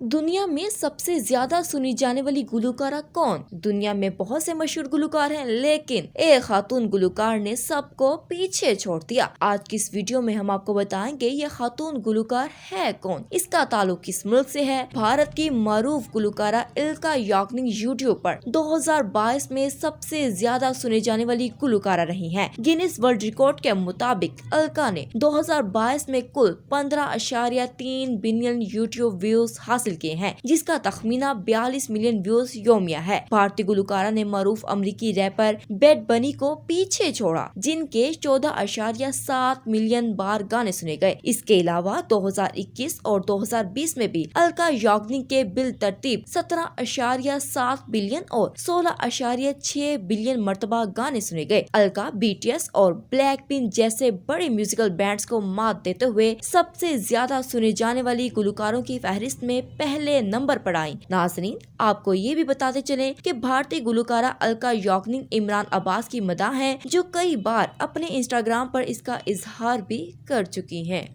दुनिया में सबसे ज्यादा सुनी जाने वाली गुलकारा कौन? दुनिया में बहुत से मशहूर गुलकार हैं, लेकिन एक खातून गुलकार ने सबको पीछे छोड़ दिया। आज की इस वीडियो में हम आपको बताएंगे ये खातून गुलकार है कौन, इसका ताल्लुक किस मुल्क से है। भारत की मारूफ गुलकारा इल्का याग्निक यूट्यूब पर 2022 में सबसे ज्यादा सुने जाने वाली गुलकारा रही हैं। गिनीज वर्ल्ड रिकॉर्ड के मुताबिक इल्का ने 2022 में कुल 15.3 बिलियन यूट्यूब व्यूज हासिल किए हैं, जिसका तखमीना 42 मिलियन व्यूज योमिया है। भारतीय गुलकारा ने मारूफ अमरीकी रैपर बैड बनी को पीछे छोड़ा, जिनके 14.7 मिलियन बार गाने सुने गए। इसके अलावा 2021 और 2020 में भी इल्का याग्निक के बिल तरतीब 17.7 बिलियन और 16.6 बिलियन मर्तबा गाने सुने गए। इल्का BTS और ब्लैक पिंक जैसे बड़े म्यूजिकल बैंड्स को मात देते हुए सबसे ज्यादा सुने जाने वाली गुलकारों की फहरिस्त में पहले नंबर पर आई। नाज़रीन, आपको ये भी बताते चले कि भारतीय गुलकारा इल्का याग्निक इमरान अब्बास की मदाह हैं, जो कई बार अपने इंस्टाग्राम पर इसका इजहार भी कर चुकी हैं।